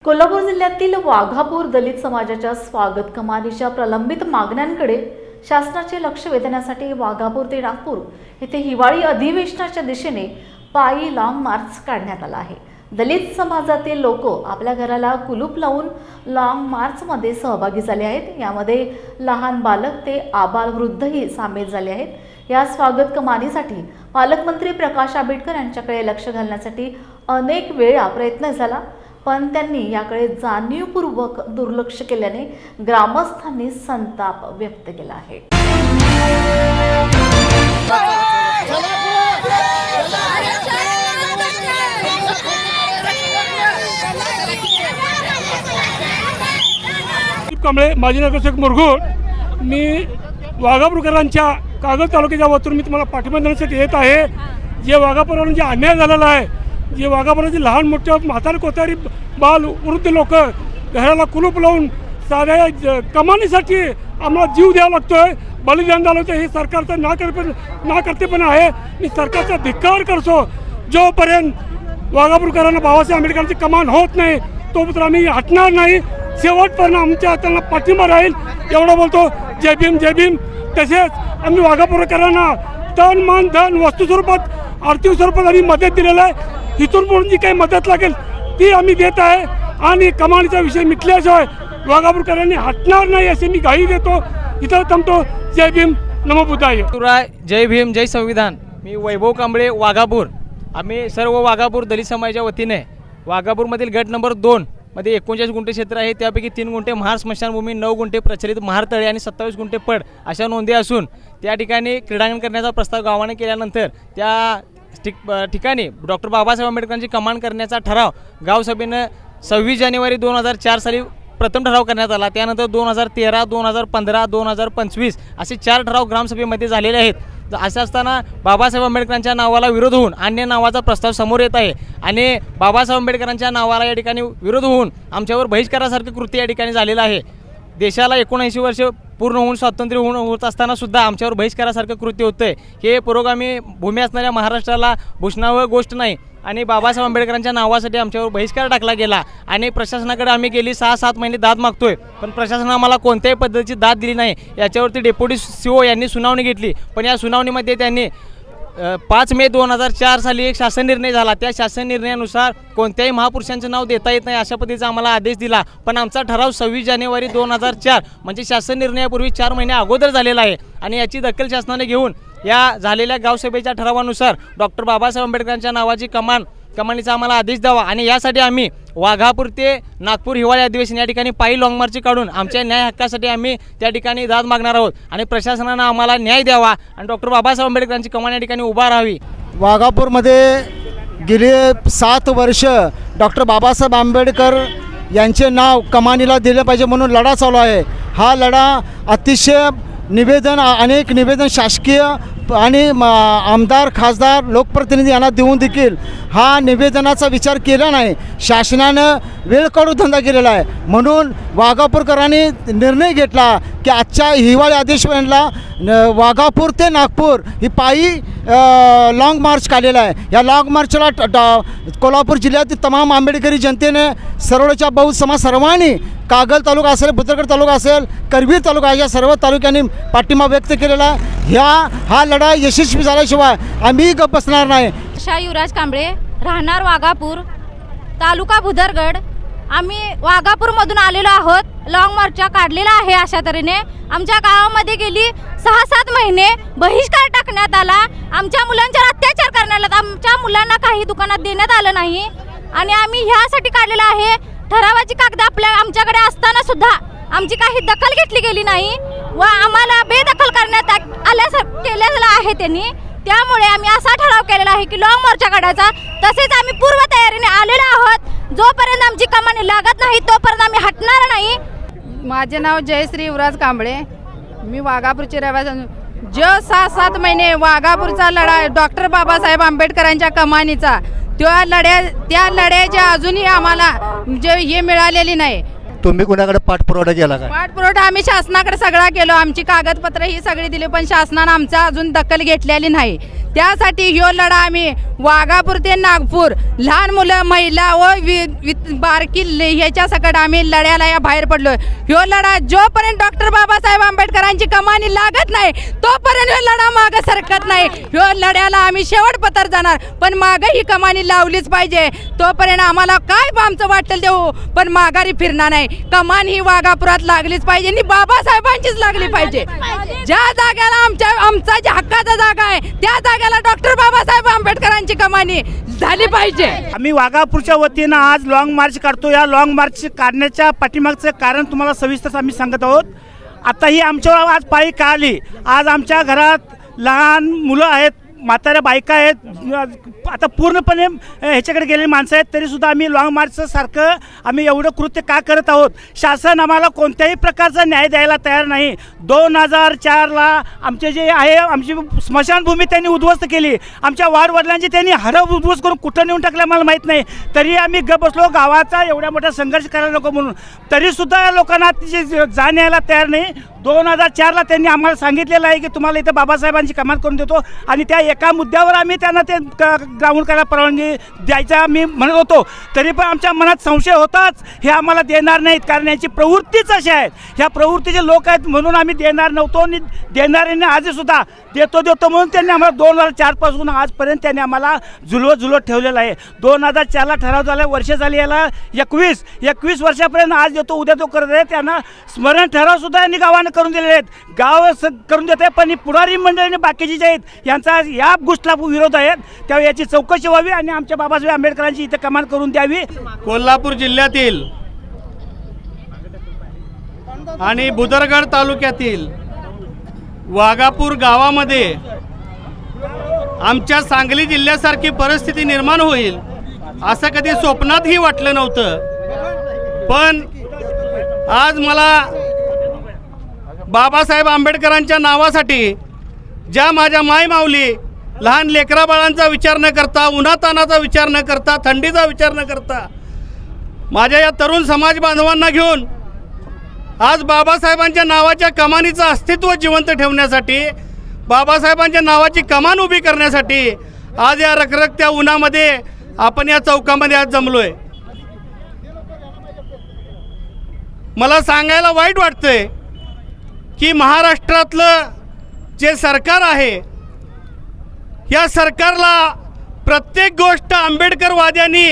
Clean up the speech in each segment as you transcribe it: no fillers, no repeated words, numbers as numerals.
कोल्हापूर जिल्ह्यातील वाघापूर दलित समाजाच्या स्वागत कमानीच्या प्रलंबित मागण्यांकडे शासनाचे लक्ष वेधण्यासाठी वाघापूर ते नागपूर येथे हिवाळी अधिवेशनाच्या दिशेने पायी लाँग मार्च काढण्यात आला आहे। दलित समाजातील लोक आपल्या घराला कुलूप लावून लाँग मार्चमध्ये सहभागी झाले आहेत। यामध्ये लहान बालक ते आबालवृद्धही सामील झाले आहेत। या स्वागत कमानीसाठी पालकमंत्री प्रकाश आंबेडकर यांच्याकडे लक्ष घालण्यासाठी अनेक वेळा प्रयत्न झाला, पण त्यांनी याकडे जाणीवपूर्वक दुर्लक्ष केल्याने ग्रामस्थांनी संताप व्यक्त केला आहे। कांबळे माजी नगरसेवक मुरगुड, मी वाघापूरकरांच्या कागद तालुक्याच्या वतीने मी तुम्हाला पाठिंबा देण्यासाठी येत आहे। जे वाघापूरवरून जे अन्याय झालेला आहे, जे वाघापूरचे लहान मोठे म्हातारे कोतारी बाल वृद्ध लोक घराला कुलूप लावून साध्या कमानीसाठी आम्हाला जीव द्यावा लागतोय, बलिदान द्यावं लागतं। हे सरकारचं नाकर्तेपणा आहे। मी सरकारचा धिक्कार करतो। जोपर्यंत वाघापूरकरांना बाबासाहेब आंबेडकरांची कमान होत नाही तोपर्यंत आम्ही हटणार नाही। शेवटपर्यंत आमच्या हाताला पाठिंबा राहील एवढं बोलतो। जय भीम, जय भीम। तसेच आम्ही वाघापूरकरांना तन मन धन वस्तू स्वरूपात आर्थिक स्वरूपात आम्ही मदत दिलेलं आहे। इथून पुढे जी काही मदत लागेल ती आम्ही देत आहे आणि कमानीचा विषय मिटल्याशिवाय वाघापूरकरांनी हटणार नाही असे मी ग्वाही देतो। इथं थांबतो। जय भीम, नमो बुद्धाय। जय भीम, जय संविधान। मी वैभव कांबळे, वाघापूर। आम्ही सर्व वाघापूर दलित समाजाच्या वतीने वाघापूरमधील गट नंबर 2 मध्ये 39 गुंठे क्षेत्र आहे। त्यापैकी 3 गुंठे महार स्मशानभूमी, 9 गुंठे प्रचलित महार तळे आणि 27 गुंठे पड अशा नोंदी असून त्या ठिकाणी क्रीडांगण करण्याचा प्रस्ताव गावाने केल्यानंतर त्या ठिकाणी डॉक्टर बाबासाहेब आंबेडकरांची कमान करण्याचा ठराव गावसभेनं 26 जानेवारी 2004 साली प्रथम ठराव करण्यात आला। त्यानंतर 2013, 2015, 2025 असे 4 ठराव ग्रामसभेमध्ये झालेले आहेत। असं असताना बाबासाहेब आंबेडकरांच्या नावाला विरोध होऊन अन्य नावाचा प्रस्ताव समोर येत आहे आणि बाबासाहेब आंबेडकरांच्या नावाला या ठिकाणी विरोध होऊन आमच्यावर बहिष्कारासारखं कृत्य या ठिकाणी झालेलं आहे। देशाला 79 वर्ष पूर्ण होऊन स्वातंत्र्य होत असताना सुद्धा आमच्यावर बहिष्कारासारखं कृत्य होतं आहे। हे पुरोगामी भूमी असणाऱ्या महाराष्ट्राला भूषणावं गोष्ट नाही आणि बाबासाहेब आंबेडकरांच्या नावासाठी आमच्यावर बहिष्कार टाकला गेला आणि प्रशासनाकडे आम्ही गेली 6-7 महिने दाद मागतोय, पण प्रशासनाने आम्हाला कोणत्याही पद्धतीची दाद दिली नाही। याच्यावरती डेप्युटी CO यांनी सुनावणी घेतली, पण या सुनावणीमध्ये त्यांनी 5 मे 2004 साली एक शासन निर्णय झाला। त्या शासन निर्णयानुसार कोणत्याही महापुरुषांचं नाव देता येत नाही अशा पद्धतीचा आम्हाला आदेश दिला, पण आमचा ठराव 26 जानेवारी 2004 म्हणजे शासन निर्णयापूर्वी 4 महिने अगोदर झालेला आहे आणि याची दखल शासनाने घेऊन या झालेल्या गावसभेच्या ठरावानुसार डॉक्टर बाबासाहेब आंबेडकरांच्या नावाची कमानीचा आम्हाला आदेश द्यावा आणि यासाठी आम्ही वाघापूर ते नागपूर हिवाळी अधिवेशन या ठिकाणी पायी लाँग मार्च काढून आमच्या न्याय हक्कासाठी आम्ही त्या ठिकाणी दाद मागणार आहोत आणि प्रशासनानं आम्हाला न्याय द्यावा आणि डॉक्टर बाबासाहेब आंबेडकरांची कमान या ठिकाणी उभा राहावी। वाघापूरमध्ये गेले 7 वर्ष डॉक्टर बाबासाहेब आंबेडकर यांचे नाव कमानीला दिले पाहिजे म्हणून लढा चालू आहे। हा लढा अतिशय अनेक निवेदन शासकीय आणि आमदार, खासदार, लोकप्रतिनिधी यांना देऊन देखील हा निवेदनाचा विचार केला नाही। शासनानं वेळ काढू धंदा केलेला आहे म्हणून वाघापूरकरांनी निर्णय घेतला की आजच्या हिवाळी अधिवेशनाला वाघापूर ते नागपूर ही पायी लाँग मार्च काढलेला आहे। या लाँग मार्चला कोल्हापूर जिल्ह्यातील तमाम आंबेडकरी जनतेने सर्वच्या बहु समाज सर्वांनी कागल तालुका असेल, बुद्रगड तालुका असेल, करवीर तालुका या सर्व तालुक्यांनी पाठिंबा व्यक्त केलेला आहे। हा लढा यशस्वी झाल्याशिवाय आम्ही गप्प बसणार नाही। युवराज कांबळे, राहणार वाघापूर, तालुका बुद्रगड। आम्ही वाघापूरमधून आलेलो आहोत। लाँग मार्च काढलेला आहे। अशा तऱ्हेने आमच्या गावामध्ये गेली 6-7 महिने बहिष्कार टाकण्यात आला। आमच्या मुलांच्यावर अत्याचार करण्यात आला। आमच्या मुलांना काही दुकानात देण्यात आलं नाही आणि आम्ही ह्यासाठी काढलेलं आहे। ठरावाची कागद आमच्याकडे असताना सुद्धा आमची काही दखल घेतली गेली नाही व आम्हाला बेदखल करण्यात केलेलं आहे त्यांनी। त्यामुळे आम्ही असा ठराव केलेला आहे की लाँग मार्च काढायचा। तसेच आम्ही पूर्वतयारीने आलेलो आहोत। जोपर्यंत आमची कमानी लागत नाही तोपर्यंत आम्ही हटणार नाही। माझे नाव जयश्री युवराज कांबळे, मी वाघापूरची रहिवासी। जो 6-7 महिने वाघापूरचा लढा डॉक्टर बाबासाहेब आंबेडकरांच्या कमानीचा त्या लढ्याच्या अजूनही आम्हाला हे मिळालेली नाही। तुम्ही कुणाकडे पाठपुरावा केला का? पाठपुरावा आम्ही शासनाकडे सगळा केलो। आमची कागदपत्र ही सगळी दिली पण शासनाने आमचा अजून दखल घेतलेली नाही। त्यासाठी ह्यो लढा आम्ही वाघापूर ते नागपूर लहान मुलं महिला व बारकी ह्याच्या सकट आम्ही लढ्याला या बाहेर पडलो. ह्यो लढा जोपर्यंत डॉक्टर बाबासाहेब आंबेडकरांची कमानी लागत नाही तोपर्यंत ह्यो लढा मागं सरकत नाही. ह्यो लढ्याला आम्ही शेवटपतर जाणार, पण मागं ही कमानी लावलीच पाहिजे. तोपर्यंत आम्हाला काय आमचं वाटेल देऊ, पण माघारी फिरणार नाही. कमान ही वाघापुरात लागलीच पाहिजे आणि बाबासाहेबांचीच लागली पाहिजे. ज्या जागेला आमचा ज्या हक्काचा जागा आहे त्या जागेला डॉक्टर बाबासाहेब आंबेडकरांची कमानी झाली पाहिजे. आम्ही वाघापूरच्या वतीनं आज लॉंग मार्च काढतो. या लॉंग मार्च काढण्याच्या पाठीमागचं कारण तुम्हाला सविस्तर आम्ही सांगत आहोत. आता ही आमच्यावर आज पाळी का आली. आज आमच्या घरात लहान मुलं आहेत, म्हाताऱ्या बायका आहेत, आता पूर्णपणे ह्याच्याकडे गेलेली माणसं आहेत, तरीसुद्धा आम्ही लॉंग मार्चचं सारखं आम्ही एवढं कृत्य का करत आहोत. शासन आम्हाला कोणत्याही प्रकारचा न्याय द्यायला तयार नाही. 2004ला आमचे जे आहे आमची स्मशानभूमी त्यांनी उद्ध्वस्त केली. आमच्या वाडवडिलांची त्यांनी हाडं उद्ध्वस्त करून कुठं नेऊन टाकलं मला माहीत नाही. तरी आम्ही गप बसलो, गावाचा एवढा मोठा संघर्ष करायला नको म्हणून. तरीसुद्धा लोकांना तिची जाण यायला तयार नाही. 2004ला त्यांनी आम्हाला सांगितलेलं आहे की तुम्हाला इथं बाबासाहेबांची कमाल करून देतो, आणि त्या एका मुद्द्यावर आम्ही त्यांना ते ग्राउंड करायला परवानगी द्यायचं आम्ही म्हणत होतो. तरी पण आमच्या मनात संशय होताच, हे आम्हाला देणार नाहीत, कारण याची प्रवृत्तीच अशी आहेत. ह्या प्रवृत्तीचे लोक आहेत म्हणून आम्ही देणार नव्हतो, आणि देणाऱ्यांनी आजसुद्धा देतो म्हणून त्यांनी आम्हाला 2004 पासून आजपर्यंत त्यांनी आम्हाला झुलवत ठेवलेलं आहे. 2004ला ठराव झाला, वर्ष झाली, याला 21 वर्षापर्यंत आज देतो उद्या तो करत आहे. त्यांना स्मरण ठरावसुद्धा यांनी गावानं करून दिलेले आहेत, गाव करून देत आहे. पण ही पुढारी मंडळीने बाकीचे जे आहेत यांचा या गोष्टीला विरोध आहेत. त्यावेळी याची चौकशी व्हावी आणि आमच्या बाबासाहेब आंबेडकरांची इथे कमान करून द्यावी. कोल्हापूर जिल्ह्यातील आणि भुदरगड तालुक्यातील वाघापूर गावामध्ये आमच्या सांगली जिल्ह्यासारखी परिस्थिती निर्माण होईल असं कधी स्वप्नातही वाटलं नव्हतं. पण आज मला बाबासाहेब आंबेडकरांच्या नावासाठी ज्या माझ्या माय माऊली लहान लेकरा बाळांचा विचार न करता, उन्हातानाचा विचार न करता, थंडीचा विचार न करता माझ्या या तरुण समाज बांधवांना घेऊन आज बाबासाहेबांच्या नावाच्या कमानीचं अस्तित्व जिवंत ठेवण्यासाठी, बाबासाहेबांच्या नावाची कमान उभी करण्यासाठी आज या रखरखत्या उन्हामध्ये आपण या चौकामध्ये आज जमलोय. मला सांगायला वाईट वाटतंय की महाराष्ट्रातलं जे सरकार आहे या सरकारला प्रत्येक गोष्ट आंबेडकरवाद्यांनी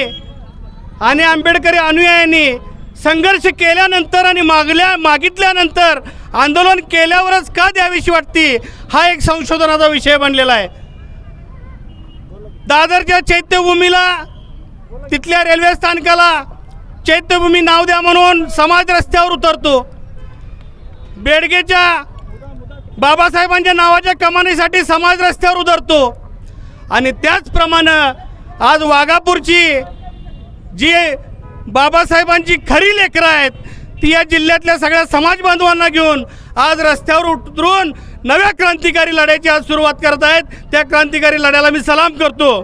आणि आंबेडकरी अनुयायांनी संघर्ष केल्यानंतर आणि मागितल्यानंतर आंदोलन केल्यावरच का द्यावीशी वाटते, हा एक संशोधनाचा विषय बनलेला आहे. दादरच्या चैत्यभूमीला, तिथल्या रेल्वे स्थानकाला चैत्यभूमी नाव द्या म्हणून समाज रस्त्यावर उतरतो. बेडगेच्या बाबासाहेबांच्या नावाच्या कमानीसाठी समाज रस्त्यावर उतरतो. आणि त्याचप्रमाणे आज वाघापूरची जी बाबासाहेबांची खरी लेकरं आहेत ती या जिल्ह्यातल्या सगळ्या समाज बांधवांना घेऊन आज रस्त्यावर उतरून नव्या क्रांतिकारी लढ्याची आज सुरुवात करत आहेत. त्या क्रांतिकारी लढ्याला मी सलाम करतो.